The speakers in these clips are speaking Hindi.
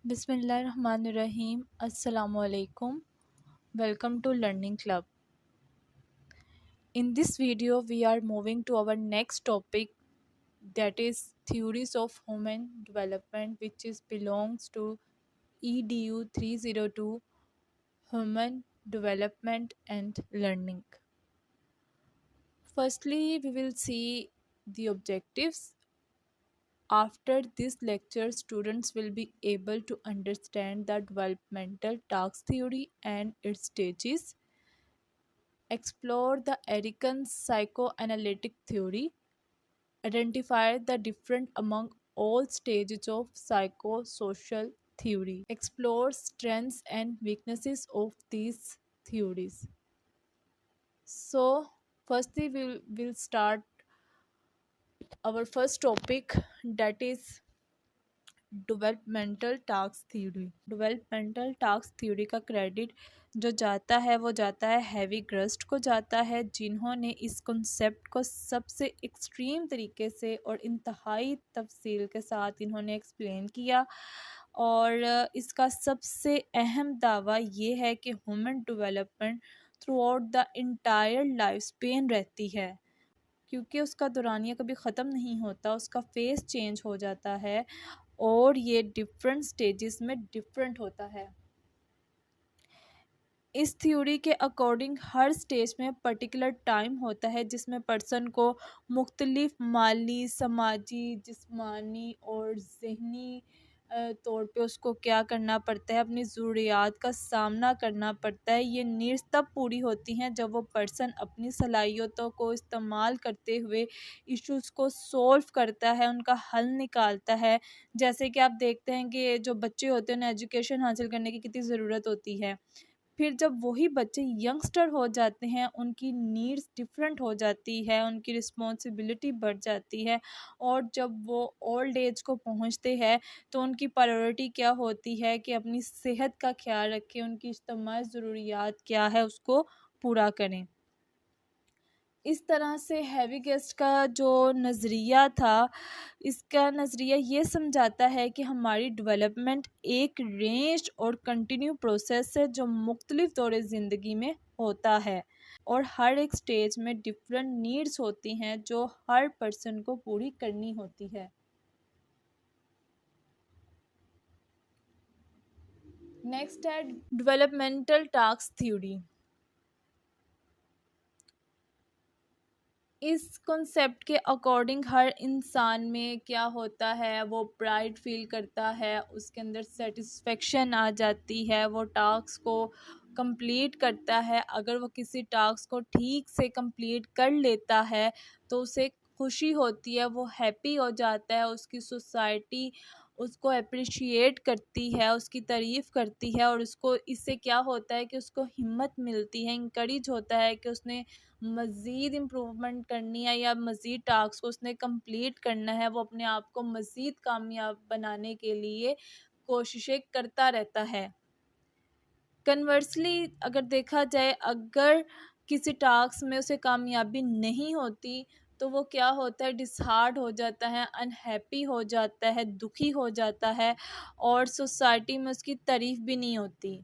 Bismillahirrahmanirrahim. Assalamu alaikum. Welcome to Learning Club. In this video, we are moving to our next topic, that is theories of human development, which is belongs to EDU 302, Human Development and Learning. Firstly, we will see the objectives. After this lecture, students will be able to understand the developmental task theory and its stages, explore the Erickson psychoanalytic theory, identify the difference among all stages of psychosocial theory, explore strengths and weaknesses of these theories. So, firstly, we'll start our first topic, that is developmental task theory का क्रेडिट जो जाता है वो जाता है हैवी ग्रस्ट को जाता है, जिन्होंने इस कॉन्सेप्ट को सबसे एक्सट्रीम तरीके से और इंतहाई तफसील के साथ इन्होंने एक्सप्लेन किया। और इसका सबसे अहम दावा ये है कि human development through out the entire life span रहती है, क्योंकि उसका दौरानिया कभी ख़त्म नहीं होता, उसका फेस चेंज हो जाता है और ये डिफरेंट स्टेजेस में डिफरेंट होता है। इस थ्योरी के अकॉर्डिंग हर स्टेज में पर्टिकुलर टाइम होता है जिसमें पर्सन को मुख्तलिफ माली, समाजी, जिस्मानी और ज़हनी तौर पे उसको क्या करना पड़ता है, अपनी ज़रूरियात का सामना करना पड़ता है। ये नीड्स तब पूरी होती हैं जब वो पर्सन अपनी सलाहियतों को इस्तेमाल करते हुए इश्यूज़ को सॉल्व करता है, उनका हल निकालता है। जैसे कि आप देखते हैं कि जो बच्चे होते हैं उन्हें एजुकेशन हासिल करने की कितनी ज़रूरत होती है। फिर जब वही बच्चे यंगस्टर हो जाते हैं, उनकी नीड्स डिफरेंट हो जाती है, उनकी रिस्पॉन्सिबिलिटी बढ़ जाती है, और जब वो ओल्ड एज को पहुंचते हैं तो उनकी प्रायोरिटी क्या होती है कि अपनी सेहत का ख्याल रखें, उनकी इज्तिमाई ज़रूरियात क्या है उसको पूरा करें। इस तरह से हैवी गेस्ट का जो नज़रिया था, इसका नज़रिया ये समझाता है कि हमारी डेवलपमेंट एक रेंज और कंटिन्यू प्रोसेस है जो मुख्तलिफ दौरे ज़िंदगी में होता है, और हर एक स्टेज में डिफरेंट नीड्स होती हैं जो हर पर्सन को पूरी करनी होती है। नेक्स्ट है डेवलपमेंटल टास्क थ्योरी। इस कॉन्सेप्ट के अकॉर्डिंग हर इंसान में क्या होता है, वो प्राइड फील करता है, उसके अंदर सेटिस्फेक्शन आ जाती है, वो टास्क को कंप्लीट करता है। अगर वो किसी टास्क को ठीक से कंप्लीट कर लेता है तो उसे खुशी होती है, वो हैप्पी हो जाता है, उसकी सोसाइटी उसको अप्रिशिएट करती है, उसकी तारीफ़ करती है, और उसको इससे क्या होता है कि उसको हिम्मत मिलती है, इंकरेज होता है कि उसने मज़ीद इम्प्रूवमेंट करनी है या मज़ीद टास्क को उसने कंप्लीट करना है, वो अपने आप को मज़ीद कामयाब बनाने के लिए कोशिशें करता रहता है। कन्वर्सली अगर देखा जाए, अगर किसी टास्क में उसे कामयाबी नहीं होती तो वो क्या होता है, डिसहार्ट हो जाता है, अनहैप्पी हो जाता है, दुखी हो जाता है, और सोसाइटी में उसकी तारीफ़ भी नहीं होती।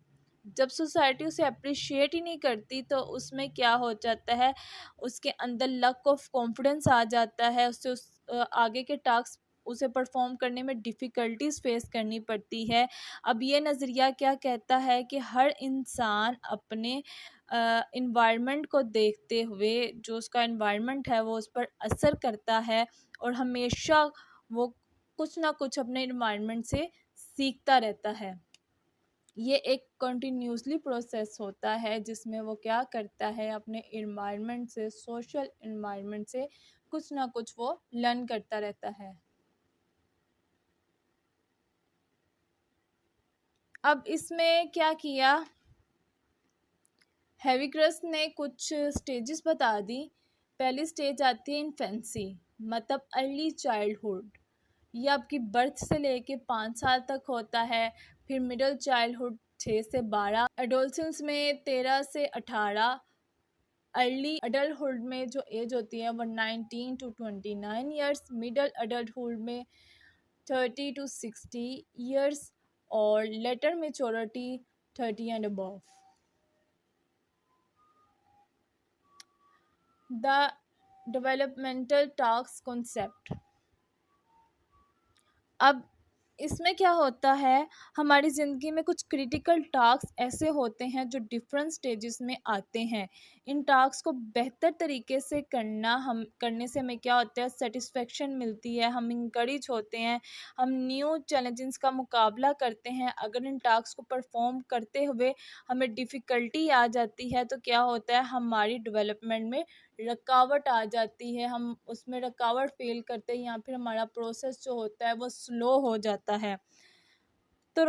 जब सोसाइटी उसे अप्रिशिएट ही नहीं करती तो उसमें क्या हो जाता है, उसके अंदर लक ऑफ कॉन्फिडेंस आ जाता है, उससे आगे के टास्क उसे परफॉर्म करने में डिफ़िकल्टीज फेस करनी पड़ती है। अब ये नज़रिया क्या कहता है कि हर इंसान अपने इन्वायरमेंट को देखते हुए, जो उसका इन्वायरमेंट है वो उस पर असर करता है, और हमेशा वो कुछ ना कुछ अपने इन्वायरमेंट से सीखता रहता है। ये एक कंटिन्यूसली प्रोसेस होता है जिसमें वो क्या करता है, अपने इन्वायरमेंट से, सोशल इन्वायरमेंट से कुछ ना कुछ वो लर्न करता रहता है। अब इसमें क्या किया, हैवीक्रस ने कुछ स्टेजेस बता दी। पहली स्टेज आती है इन्फेंसी, मतलब अर्ली चाइल्डहुड। ये आपकी बर्थ से लेके 5 साल तक होता है। फिर मिडिल चाइल्डहुड 6 से 12, एडोलसेंस में 13 से 18, अर्ली अडल्टहुड में जो एज होती है वो 19 to 29 ईयर्स, मिडल अडल्टहुड में 30 to 60 ईयर्स, और later maturity 30 and above. The developmental task concept. अब इसमें क्या होता है, हमारी ज़िंदगी में कुछ क्रिटिकल टास्क ऐसे होते हैं जो डिफरेंट स्टेजेस में आते हैं। इन टास्क को बेहतर तरीके से करने से हमें क्या होता है, सेटिस्फेक्शन मिलती है, हम इंकरेज होते हैं, हम न्यू चैलेंजेस का मुकाबला करते हैं। अगर इन टास्क को परफॉर्म करते हुए हमें डिफ़िकल्टी आ जाती है तो क्या होता है, हमारी डेवलपमेंट में रुकावट आ जाती है, हम उसमें रुकावट फ़ील करते हैं या फिर हमारा प्रोसेस जो होता है वो स्लो हो जाता है। तो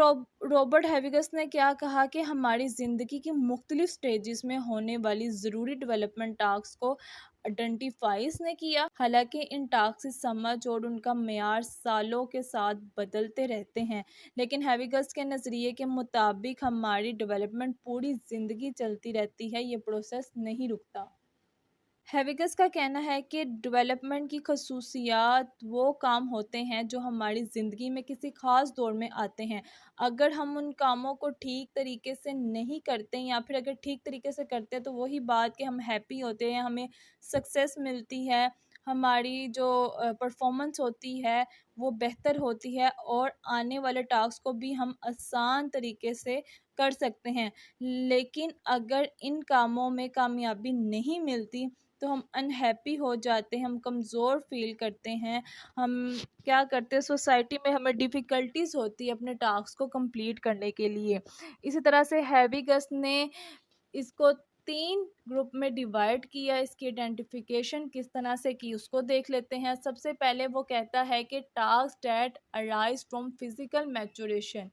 रॉबर्ट हेविगस ने क्या कहा कि हमारी ज़िंदगी की मुख्तलिफ स्टेजेस में होने वाली ज़रूरी डेवलपमेंट टास्क को आइडेंटिफाई इसने किया। हालांकि इन टास्क की समझ और उनका मेयार सालों के साथ बदलते रहते हैं, लेकिन हेविगस के नज़रिए के मुताबिक हमारी डेवलपमेंट पूरी ज़िंदगी चलती रहती है, ये प्रोसेस नहीं रुकता। हेविगस का कहना है कि डेवलपमेंट की खसूसियात वो काम होते हैं जो हमारी ज़िंदगी में किसी ख़ास दौर में आते हैं। अगर हम उन कामों को ठीक तरीके से नहीं करते या फिर अगर ठीक तरीके से करते हैं तो वही बात कि हम हैप्पी होते हैं, हमें सक्सेस मिलती है, हमारी जो परफॉर्मेंस होती है वो बेहतर होती है और आने वाले टास्क को भी हम आसान तरीके से कर सकते हैं। लेकिन अगर इन कामों में कामयाबी नहीं मिलती तो हम अनहैप्पी हो जाते हैं, हम कमज़ोर फ़ील करते हैं, हम क्या करते हैं, सोसाइटी में हमें डिफ़िकल्टीज़ होती है अपने टास्क को कंप्लीट करने के लिए। इसी तरह से हेविगस ने इसको 3 ग्रुप में डिवाइड किया। इसकी आइडेंटिफिकेशन किस तरह से की उसको देख लेते हैं। सबसे पहले वो कहता है कि task that arise from physical maturation.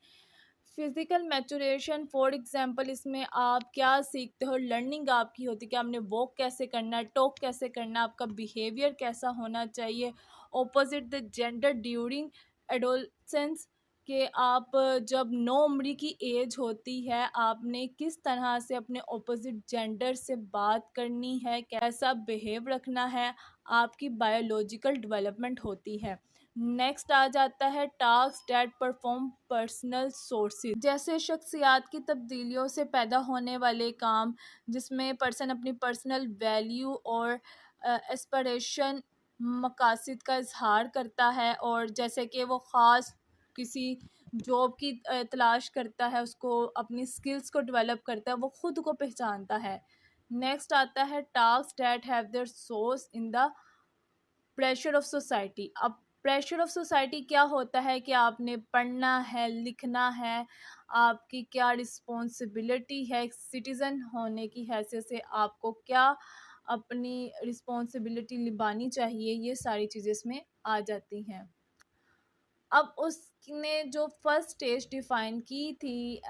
Physical maturation for example इसमें आप क्या सीखते हो, लर्निंग आपकी होती है कि आपने वॉक कैसे करना है, टॉक कैसे करना है, आपका बिहेवियर कैसा होना चाहिए opposite the gender during adolescence, कि आप जब 9 उम्र की एज होती है आपने किस तरह से अपने ऑपोजिट जेंडर से बात करनी है, कैसा बिहेव रखना है, आपकी बायोलॉजिकल डेवलपमेंट होती है। नेक्स्ट आ जाता है task that perform personal sources, जैसे शख्सियात की तब्दीलियों से पैदा होने वाले काम जिसमें पर्सन अपनी पर्सनल वैल्यू और एस्पिरेशन मकासद का इजहार करता है, और जैसे कि वो ख़ास किसी जॉब की तलाश करता है, उसको अपनी स्किल्स को डेवलप करता है, वो ख़ुद को पहचानता है। नेक्स्ट आता है task that have their source in the pressure of society. अब प्रेशर ऑफ सोसाइटी क्या होता है कि आपने पढ़ना है, लिखना है, आपकी क्या रिस्पॉन्सिबिलिटी है, एक सिटीज़न होने की हैसियत से आपको क्या अपनी रिस्पॉन्सिबिलिटी निभानी चाहिए, ये सारी चीज़ें इसमें आ जाती हैं। अब उसने जो फर्स्ट स्टेज डिफ़ाइन की थी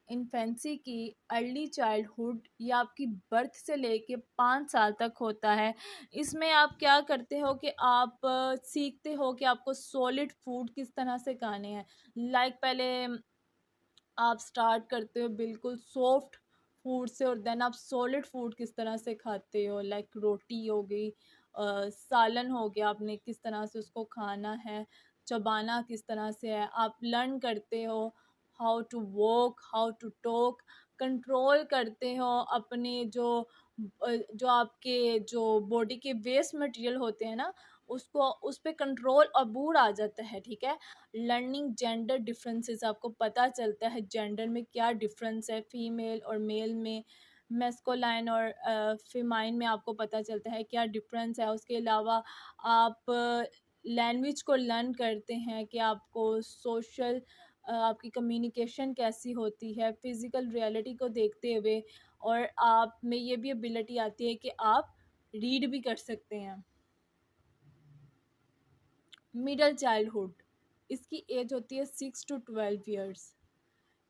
इन्फेंसी की, अर्ली चाइल्डहुड, ये आपकी बर्थ से लेके 5 साल तक होता है। इसमें आप क्या करते हो कि आप सीखते हो कि आपको सॉलिड फूड किस तरह से खाने हैं। लाइक पहले आप स्टार्ट करते हो बिल्कुल सॉफ्ट फूड से और देन आप सॉलिड फूड किस तरह से खाते हो, लाइक रोटी हो गई, सालन हो गया, आपने किस तरह से उसको खाना है, चबाना किस तरह से है। आप लर्न करते हो how to walk, how to talk, control करते हो अपने जो आपके जो बॉडी के वेस्ट मटेरियल होते हैं ना, उसको उस पे कंट्रोल अबूर आ जाता है, ठीक है। लर्निंग जेंडर डिफरेंसेस, आपको पता चलता है जेंडर में क्या डिफरेंस है, फीमेल और मेल में, मैस्कुलाइन और फेमाइन में आपको पता चलता है क्या डिफरेंस है। उसके अलावा आप लैंग्वेज को लर्न करते हैं कि आपको सोशल आपकी कम्युनिकेशन कैसी होती है फ़िज़िकल रियलिटी को देखते हुए, और आप में ये भी एबिलिटी आती है कि आप रीड भी कर सकते हैं। मिडल चाइल्डहुड, इसकी एज होती है 6 to 12 ईयर्स।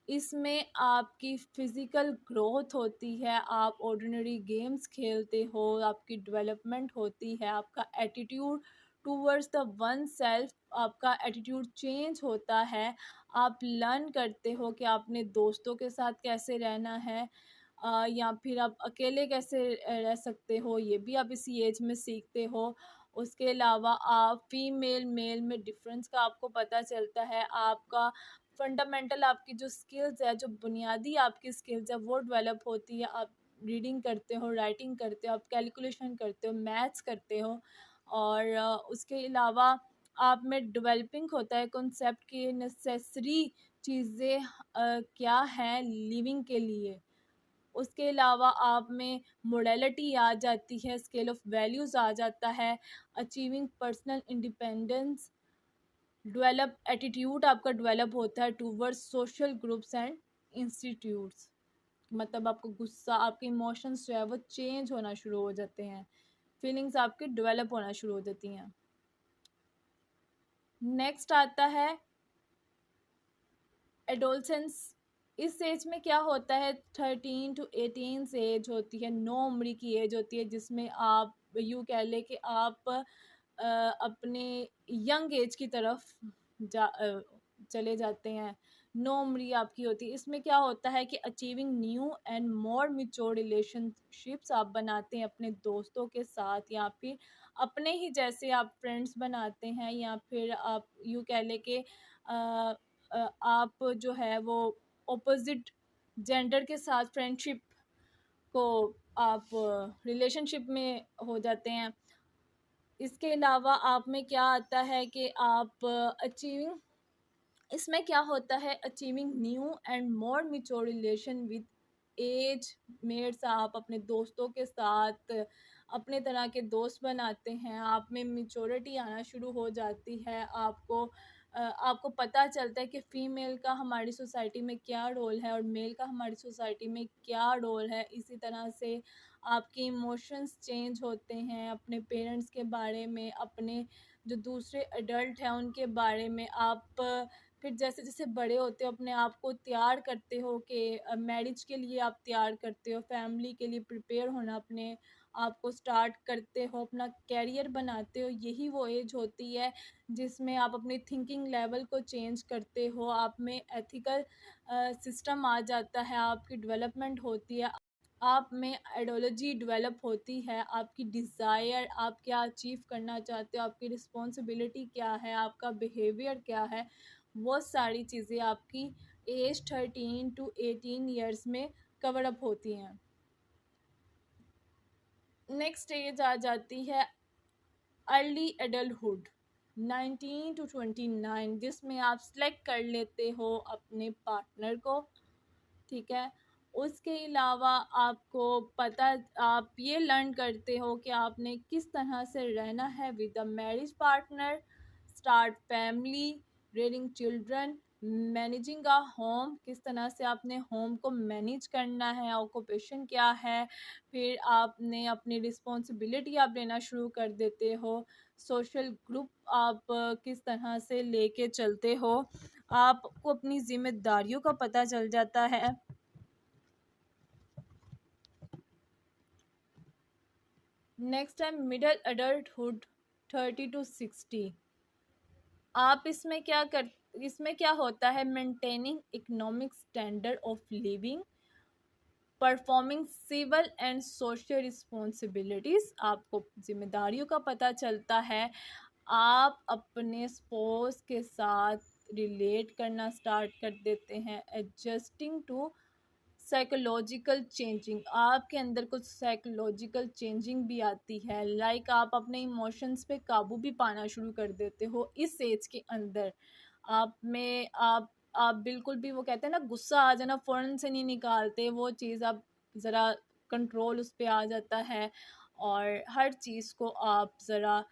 इसमें आपकी फ़िज़िकल ग्रोथ होती है, आप ऑर्डिनरी गेम्स खेलते हो, आपकी डेवलपमेंट होती है, आपका attitude towards the one self, आपका एटीट्यूड चेंज होता है, आप लर्न करते हो कि आपने दोस्तों के साथ कैसे रहना है, या फिर आप अकेले कैसे रह सकते हो, ये भी आप इसी एज में सीखते हो। उसके अलावा आप फीमेल मेल में डिफरेंस का आपको पता चलता है, आपका फंडामेंटल आपकी जो स्किल्स है, जो बुनियादी आपकी स्किल्स है वो डेवलप होती है। आप रीडिंग करते हो, राइटिंग करते हो, आप कैलकुलेशन करते हो, मैथ्स करते हो, और उसके अलावा आप में डेवलपिंग होता है कॉन्सेप्ट की नेसेसरी चीज़ें क्या हैं लिविंग के लिए। उसके अलावा आप में मोडालिटी आ जाती है, स्केल ऑफ वैल्यूज़ आ जाता है, achieving personal independence, develop attitude आपका डेवलप होता है towards social groups and institutes. मतलब आपको गुस्सा, आपके इमोशंस जो है वो चेंज होना शुरू हो जाते हैं, फीलिंग्स आपकी डेवलप होना शुरू हो जाती हैं। नेक्स्ट आता है एडोलसेंस। इस एज में क्या होता है, 13 to 18 से एज होती है, 9 उम्र की एज होती है, जिसमें आप यूँ कह लें कि आप अपने यंग एज की तरफ चले जाते हैं। 9 उम्र आपकी होती है। इसमें क्या होता है कि achieving new and more mature relationships आप बनाते हैं अपने दोस्तों के साथ, या फिर अपने ही जैसे आप फ्रेंड्स बनाते हैं, या फिर आप यूँ कह लें कि आप जो है वो ऑपोजिट जेंडर के साथ फ्रेंडशिप को आप रिलेशनशिप में हो जाते हैं। इसके अलावा आप में क्या आता है कि आप अचीविंग, इसमें क्या होता है, achieving new and more mature relation with age mates. आप अपने दोस्तों के साथ अपने तरह के दोस्त बनाते हैं, आप में मिच्योरिटी आना शुरू हो जाती है। आपको पता चलता है कि फ़ीमेल का हमारी सोसाइटी में क्या रोल है और मेल का हमारी सोसाइटी में क्या रोल है। इसी तरह से आपके इमोशंस चेंज होते हैं अपने पेरेंट्स के बारे में, अपने जो दूसरे एडल्ट हैं उनके बारे में। आप फिर जैसे जैसे बड़े होते हो अपने आप को तैयार करते हो कि मैरिज के लिए आप तैयार करते हो, फैमिली के लिए प्रिपेयर होना अपने आप को स्टार्ट करते हो, अपना कैरियर बनाते हो। यही वो एज होती है जिसमें आप अपनी थिंकिंग लेवल को चेंज करते हो, आप में एथिकल सिस्टम आ जाता है, आपकी डेवलपमेंट होती है, आप में आइडियोलॉजी डेवलप होती है, आपकी डिज़ायर, आप क्या अचीव करना चाहते हो, आपकी रिस्पॉन्सिबिलिटी क्या है, आपका बिहेवियर क्या है, वो सारी चीज़ें आपकी एज 13 to 18 ईयर्स में कवर अप होती हैं। नेक्स्ट एज आ जाती है अर्ली एडल्टहुड, 19 to 29, जिसमें आप सेलेक्ट कर लेते हो अपने पार्टनर को, ठीक है। उसके अलावा आपको पता, आप ये लर्न करते हो कि आपने किस तरह से रहना है with a marriage partner, start family, rearing children, managing a home, किस तरह से आपने होम को मैनेज करना है, ऑक्यूपेशन क्या है, फिर आपने अपनी रिस्पॉन्सिबिलिटी आप लेना शुरू कर देते हो, सोशल ग्रुप आप किस तरह से लेके चलते हो, आपको अपनी जिम्मेदारियों का पता चल जाता है। नेक्स्ट है मिडल अडल्टहुड, 30 to 60। आप इसमें क्या होता है, maintaining economic standard of living, performing civil and social responsibilities, आपको जिम्मेदारियों का पता चलता है, आप अपने स्पोर्स के साथ रिलेट करना स्टार्ट कर देते हैं, एडजस्टिंग टू साइकोलॉजिकल चेंजिंग, आपके अंदर कुछ साइकोलॉजिकल चेंजिंग भी आती है, लाइक आप अपने इमोशंस पे काबू भी पाना शुरू कर देते हो इस एज के अंदर। आप बिल्कुल भी, वो कहते हैं ना गुस्सा आ जाना फ़ौरन से नहीं निकालते, वो चीज़ आप ज़रा कंट्रोल उस पर आ जाता है, और हर चीज़ को आप ज़रा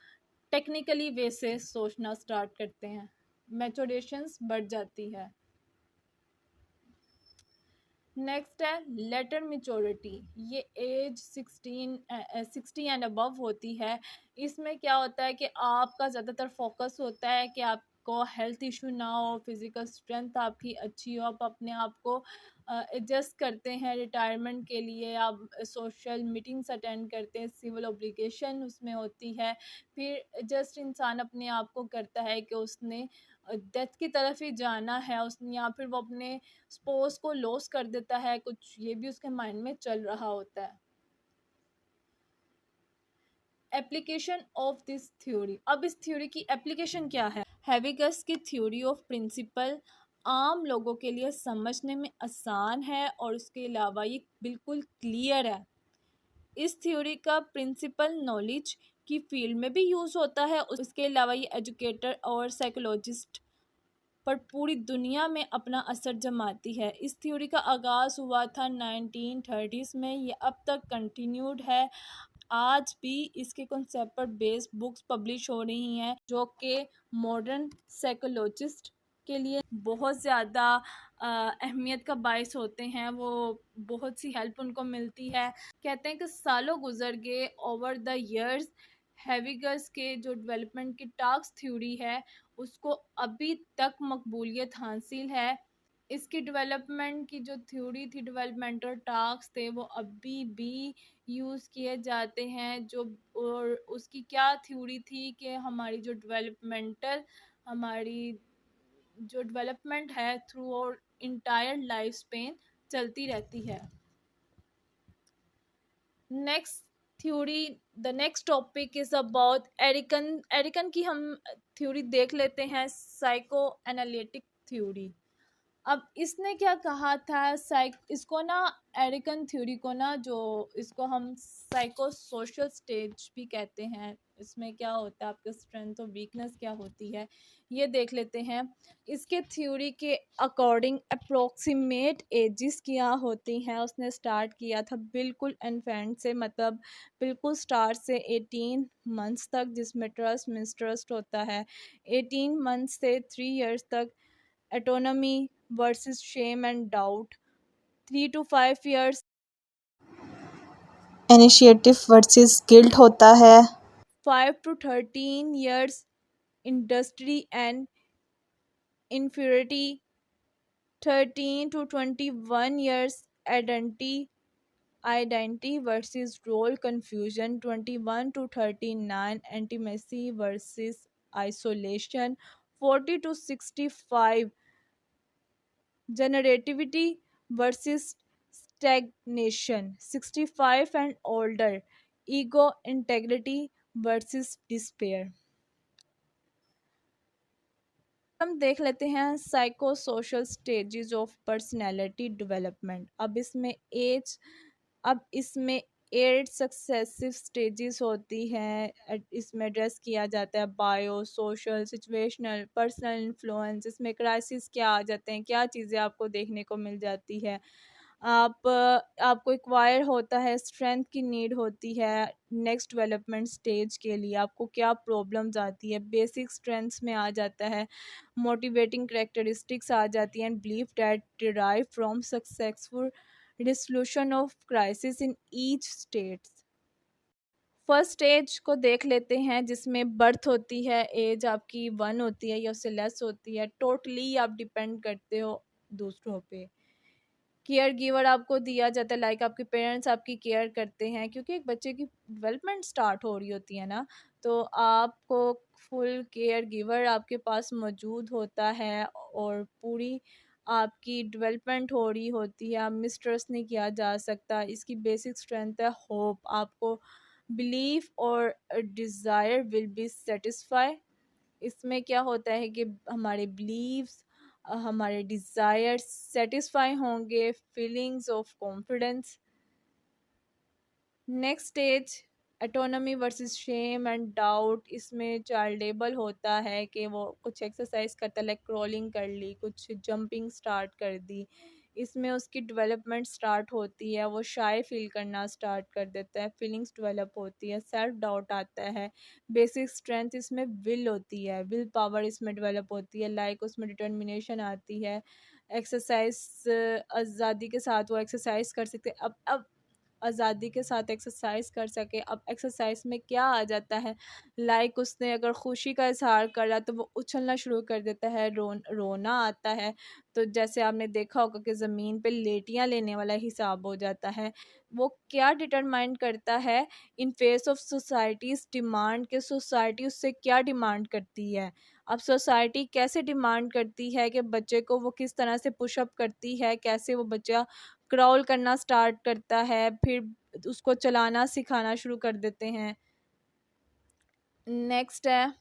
टेक्निकली वे से सोचना स्टार्ट करते हैं, मैच्योरेशंस बढ़ जाती है। नेक्स्ट है लेटर मेच्योरिटी, ये एज 60 एंड अबव होती है। इसमें क्या होता है कि आपका ज़्यादातर फोकस होता है कि आपको हेल्थ इशू ना हो, फिज़िकल स्ट्रेंथ आपकी अच्छी हो, आप अपने आप को एडजस्ट करते हैं रिटायरमेंट के लिए, आप सोशल मीटिंग्स अटेंड करते हैं, सिविल ऑब्लिगेशन उसमें होती है, फिर जस्ट इंसान अपने आप को करता है कि उसने डेथ की तरफ ही जाना है उसने, या फिर वो अपने स्पोर्स को लॉस कर देता है, कुछ ये भी उसके माइंड में चल रहा होता है। एप्लीकेशन ऑफ दिस थ्योरी, अब इस थ्योरी की एप्लीकेशन क्या है, हैविगस की थ्योरी ऑफ प्रिंसिपल आम लोगों के लिए समझने में आसान है और उसके अलावा ये बिल्कुल क्लियर है। इस थ्योरी का प्रिंसिपल नॉलेज की फील्ड में भी यूज़ होता है। उसके अलावा ये एजुकेटर और साइकोलॉजिस्ट पर पूरी दुनिया में अपना असर जमाती है। इस थ्योरी का आगाज़ हुआ था 1930s में, ये अब तक कंटिन्यूड है। आज भी इसके कॉन्सेप्ट पर बेस्ड बुक्स पब्लिश हो रही हैं जो कि मॉडर्न साइकोलॉजिस्ट के लिए बहुत ज़्यादा अहमियत का बायस होते हैं। वो बहुत सी हेल्प उनको मिलती है। कहते हैं कि सालों गुजर गए ओवर द ईयर्स, हैविगर्स के जो डेवलपमेंट की टास्क थ्योरी है उसको अभी तक मकबूलियत हासिल है। इसकी डेवलपमेंट की जो थ्योरी थी, डेवलपमेंटल टास्क थे, वो अभी भी यूज़ किए जाते हैं। जो और उसकी क्या थ्योरी थी कि हमारी जो डेवलपमेंट है थ्रू और इंटायर लाइफ स्पेन चलती रहती है। Next theory, the next topic is about Erikson. Erikson की हम थ्योरी देख लेते हैं, साइको एनालिटिक थ्योरी। अब इसने क्या कहा था, इसको ना, एरिकन थ्योरी को ना, जो इसको हम साइको सोशल स्टेज भी कहते हैं। इसमें क्या होता है, आपके स्ट्रेंथ और वीकनेस क्या होती है, ये देख लेते हैं। इसके थ्योरी के अकॉर्डिंग अप्रोक्सीमेट एजिस क्या होती हैं। उसने स्टार्ट किया था बिल्कुल इन्फेंट से, मतलब बिल्कुल स्टार्ट से 18 मंथ्स तक, जिसमें ट्रस्ट मिसट्रस्ट होता है। 18 मंथ्स से 3 ईयर्स तक autonomy versus shame and doubt. 3 to 5 years initiative versus guilt होता है। 5 to 13 years industry and inferiority। 13 to 21 years identity versus role confusion। 21 to 39 intimacy versus isolation। 40 to 65 generativity versus stagnation। 65 and older ego integrity versus despair। हम देख लेते हैं psycho social stages of personality development. अब इसमें 8 सक्सेसिव स्टेजेस होती हैं। इसमें एड्रेस किया जाता है bio social situational personal influence. इसमें क्राइसिस क्या आ जाते हैं, क्या चीज़ें आपको देखने को मिल जाती है। आपको एक्वायर होता है, स्ट्रेंथ की नीड होती है नेक्स्ट डेवलपमेंट स्टेज के लिए, आपको क्या प्रॉब्लम्स आती है, बेसिक स्ट्रेंथ्स में आ जाता है, मोटिवेटिंग करेक्टरिस्टिक्स आ जाती हैं, belief that derive from successful resolution of crisis in each states. First stage को देख लेते हैं, जिसमें बर्थ होती है, एज आपकी 1 होती है या उससे लेस होती है, टोटली आप डिपेंड करते हो दूसरों पे। केयर गिवर आपको दिया जाता है, लाइक आपके पेरेंट्स आपकी केयर करते हैं, क्योंकि एक बच्चे की डेवलपमेंट स्टार्ट हो रही होती है ना, तो आपको फुल केयर गिवर आपके पास मौजूद होता है और पूरी आपकी डेवलपमेंट हो रही होती है। आप मिसट्रस्ट नहीं किया जा सकता। इसकी बेसिक स्ट्रेंथ है होप। आपको बिलीफ और डिज़ायर विल बी सेटिस्फाई। इसमें क्या होता है कि हमारे बिलीव्स, हमारे डिज़ायर्स सेटिस्फाई होंगे, feelings of confidence. Next stage autonomy versus shame and doubt. इसमें चाइल्डेबल होता है कि वो कुछ एक्सरसाइज करता है, लाइक क्रॉलिंग कर ली, कुछ जंपिंग स्टार्ट कर दी। इसमें उसकी डेवलपमेंट स्टार्ट होती है, वो शाय फील करना स्टार्ट कर देता है, फीलिंग्स डेवलप होती है, सेल्फ डाउट आता है। बेसिक स्ट्रेंथ इसमें विल होती है, विल पावर इसमें डेवलप होती है, लाइक उसमें डिटर्मिनेशन आती है। एक्सरसाइज आज़ादी के साथ वो एक्सरसाइज कर सकते हैं। अब आज़ादी के साथ एक्सरसाइज कर सके। अब एक्सरसाइज में क्या आ जाता है, लाइक उसने अगर खुशी का इजहार करा तो वो उछलना शुरू कर देता है, रोना आता है। तो जैसे आपने देखा होगा कि ज़मीन पे लेटियां लेने वाला हिसाब हो जाता है। वो क्या डिटरमाइन करता है, इन फेस ऑफ सोसाइटीज़ डिमांड, के सोसाइटी उससे क्या डिमांड करती है। अब सोसाइटी कैसे डिमांड करती है कि बच्चे को वो किस तरह से पुशअप करती है, कैसे वो बच्चा क्रॉल करना स्टार्ट करता है, फिर उसको चलाना सिखाना शुरू कर देते हैं। नेक्स्ट है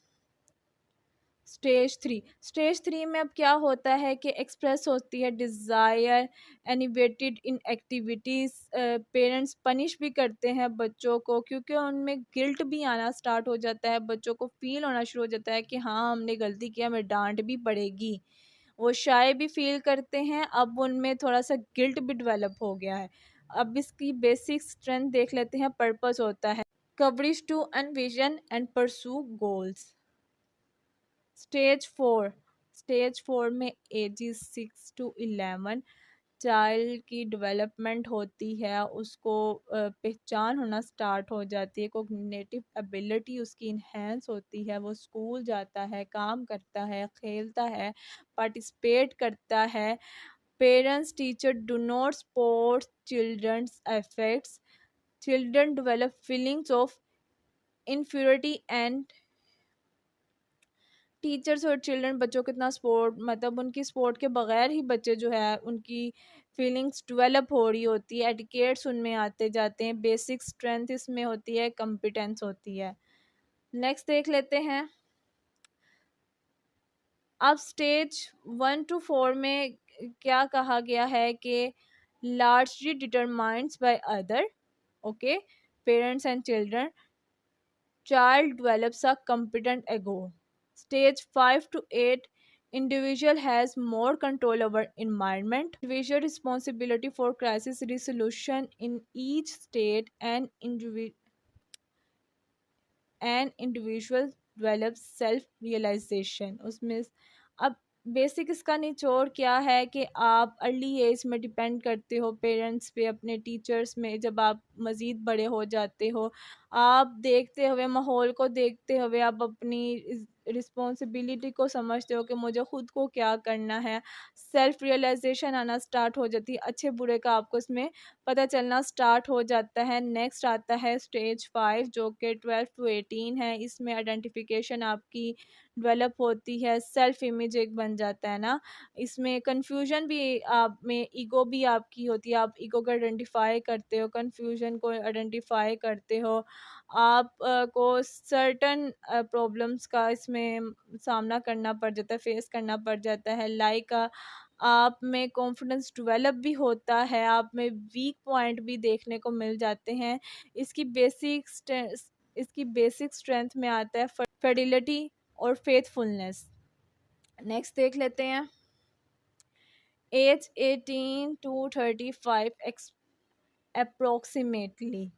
स्टेज 3 में अब क्या होता है कि एक्सप्रेस होती है डिज़ायर एनिवेटेड इन एक्टिविटीज़। पेरेंट्स पनिश भी करते हैं बच्चों को, क्योंकि उनमें गिल्ट भी आना स्टार्ट हो जाता है, बच्चों को फील होना शुरू हो जाता है कि हाँ हमने गलती किया, हमें डांट भी पड़ेगी। वो शाय भी फील करते हैं, अब उनमें थोड़ा सा गिल्ट भी डेवलप हो गया है। अब इसकी बेसिक स्ट्रेंथ देख लेते हैं। पर्पस होता है courage to envision and pursue goals. Stage 4 में एजेस 6 to 11 चाइल्ड की डेवलपमेंट होती है, उसको पहचान होना स्टार्ट हो जाती है, कोग्निटिव एबिलिटी उसकी इन्हेंस होती है, वो स्कूल जाता है, काम करता है, खेलता है, पार्टिसिपेट करता है। Parents teacher do not support children's effects. Children develop feelings of inferiority and teachers और चिल्ड्रन बच्चों को इतना सपोर्ट, मतलब उनकी सपोर्ट के बगैर ही बच्चे जो है उनकी फीलिंग्स डेवलप हो रही होती है, एटिकेट्स उनमें आते जाते हैं। बेसिक स्ट्रेंथ इसमें होती है, कॉम्पिटेंस होती है। नेक्स्ट देख लेते हैं। अब स्टेज 1 to 4 में क्या कहा गया है कि largely determined by other, okay, parents and children, child develops a competent ego. Stage 5 to 8, individual has more control over environment. Individual responsibility for crisis resolution in each state and individual develops self realization। उसमें अब बेसिक इसका निचोड़ क्या है कि आप अर्ली एज में डिपेंड करते हो पेरेंट्स पे, अपने टीचर्स में। जब आप मज़ीद बड़े हो जाते हो, आप देखते हुए, माहौल को देखते हुए, आप अपनी रिस्पॉन्सिबिलिटी को समझते हो कि मुझे ख़ुद को क्या करना है। सेल्फ रियलाइजेशन आना स्टार्ट हो जाती है, अच्छे बुरे का आपको इसमें पता चलना स्टार्ट हो जाता है। नेक्स्ट आता है स्टेज 5 जो कि 12 to 18 है। इसमें आइडेंटिफिकेशन आपकी डेवलप होती है, सेल्फ इमेज एक बन जाता है ना। इसमें कन्फ्यूजन भी आप में, ईगो भी आपकी होती है, आप ईगो को आइडेंटिफाई करते हो, कन्फ्यूजन को आइडेंटिफाई करते हो। आप को सर्टन प्रॉब्लम्स का इसमें सामना करना पड़ जाता है, फेस करना पड़ जाता है। लाइक आप में कॉन्फिडेंस डेवलप भी होता है, आप में वीक पॉइंट भी देखने को मिल जाते हैं। इसकी बेसिक स्ट्रेंथ में आता है फिडेलिटी और फेथफुलनेस। नेक्स्ट देख लेते हैं। एज 18 to 35 अप्रोक्सीमेटली,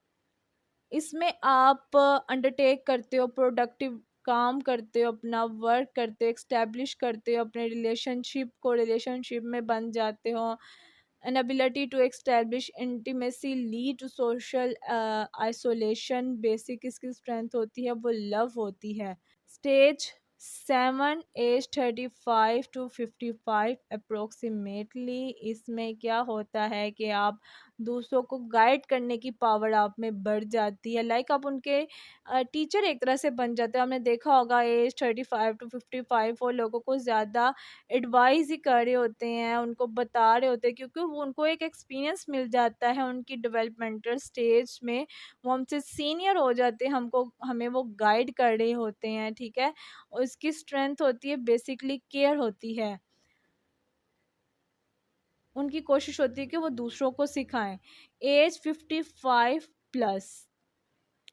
इसमें आप अंडरटेक करते हो, प्रोडक्टिव काम करते हो, अपना वर्क करते हो, एक्स्टेब्लिश करते हो अपने रिलेशनशिप में बन जाते हो। Inability to establish intimacy lead to social isolation. Basic इसकी स्ट्रेंथ होती है, वो लव होती है। स्टेज 7 एज 35 to 55 अप्रोक्सीमेटली, इसमें क्या होता है कि आप दूसरों को गाइड करने की पावर आप में बढ़ जाती है। लाइक आप उनके टीचर एक तरह से बन जाते हो। आपने देखा होगा एज 35 to 55 वो लोगों को ज़्यादा एडवाइस ही कर रहे होते हैं, उनको बता रहे होते हैं, क्योंकि वो उनको एक एक्सपीरियंस मिल जाता है उनकी डेवलपमेंटल स्टेज में। वो हमसे सीनियर हो जाते हैं, हमें वो गाइड कर रहे होते हैं, ठीक है। और इसकी स्ट्रेंथ होती है बेसिकली केयर होती है, उनकी कोशिश होती है कि वो दूसरों को सिखाएं। एज 55 प्लस,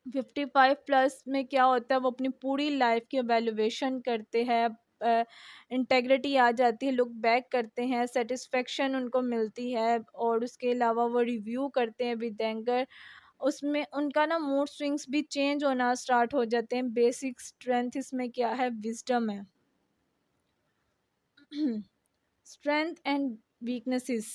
55 प्लस में क्या होता है, वो अपनी पूरी लाइफ की एवेल्युएशन करते हैं, इंटेग्रिटी आ जाती है, लुक बैक करते हैं, सेटिस्फेक्शन उनको मिलती है, और उसके अलावा वो रिव्यू करते हैं विद एंगर। उसमें उनका ना मूड स्विंग्स भी चेंज होना स्टार्ट हो जाते हैं। बेसिक स्ट्रेंथ इसमें क्या है, विजडम है। Strength and weaknesses.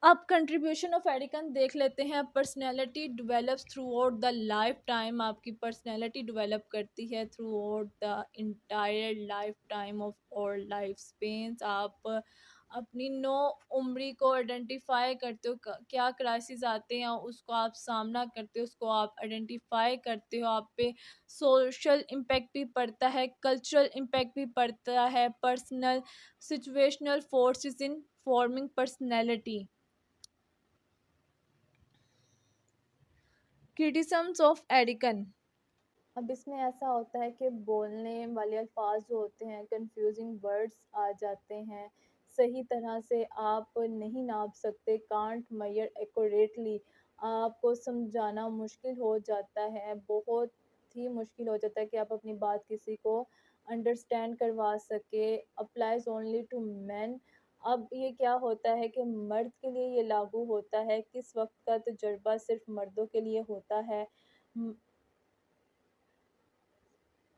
अब कंट्रीब्यूशन ऑफ एडिकन देख लेते हैं। Personality develops through out the life time, आपकी पर्सनैलिटी डिवेलप करती है through out the entire life time of और लाइफ स्पेंस। आप अपनी नो उम्री को आइडेंटिफाई करते हो, क्या क्राइसिस आते हैं उसको आप सामना करते हो, उसको आप आइडेंटिफाई करते हो। आप पे सोशल इम्पैक्ट भी पड़ता है, कल्चरल इम्पैक्ट भी पड़ता है, personal situational forces in forming personality. Criticisms of Erikson. अब इसमें ऐसा होता है कि बोलने वाले अल्फाज जो होते हैं, कंफ्यूजिंग वर्ड्स आ जाते हैं, सही तरह से आप नहीं नाप सकते, कांट मेजर एक्यूरेटली, आपको समझाना मुश्किल हो जाता है, बहुत ही मुश्किल हो जाता है कि आप अपनी बात किसी को अंडरस्टैंड करवा सके। Applies only to men. अब ये क्या होता है कि मर्द के लिए ये लागू होता है, किस वक्त का तजुर्बा सिर्फ मर्दों के लिए होता है।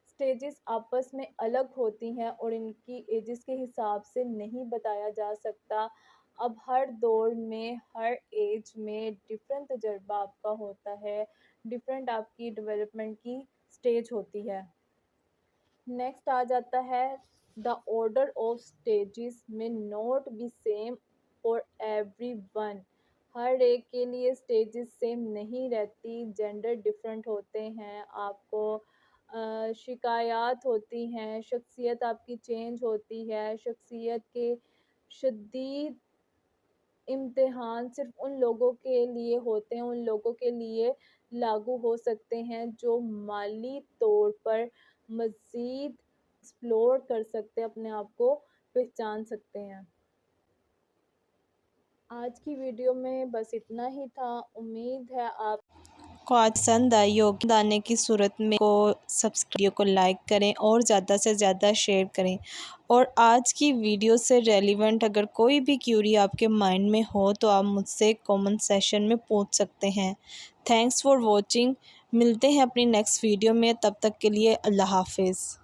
स्टेजेस आपस में अलग होती हैं और इनकी एजेस के हिसाब से नहीं बताया जा सकता। अब हर दौर में, हर एज में डिफरेंट तजुर्बा आपका होता है, डिफरेंट आपकी डेवलपमेंट की स्टेज होती है। नेक्स्ट आ जाता है द ऑर्डर ऑफ स्टेजेस में not be same for every one. हर एक के लिए स्टेजेस सेम नहीं रहती, जेंडर डिफरेंट होते हैं, आपको शिकायत होती हैं, शख्सियत आपकी चेंज होती है, शख्सियत के शदीद इम्तिहान सिर्फ उन लोगों के लिए होते हैं, उन लोगों के लिए लागू हो सकते हैं जो माली तौर पर मज़ीद एक्सप्लोर कर सकते हैं, अपने आप को पहचान सकते हैं। आज की वीडियो में बस इतना ही था। उम्मीद है आप को आज पसंद आई होगी। आने की सूरत में को सब्सक्राइब को लाइक करें और ज़्यादा से ज़्यादा शेयर करें। और आज की वीडियो से रेलिवेंट अगर कोई भी क्यूरी आपके माइंड में हो तो आप मुझसे कमेंट सेशन में पूछ सकते हैं। Thanks for watching. मिलते हैं अपनी नेक्स्ट वीडियो में, तब तक के लिए अल्लाह हाफिज़।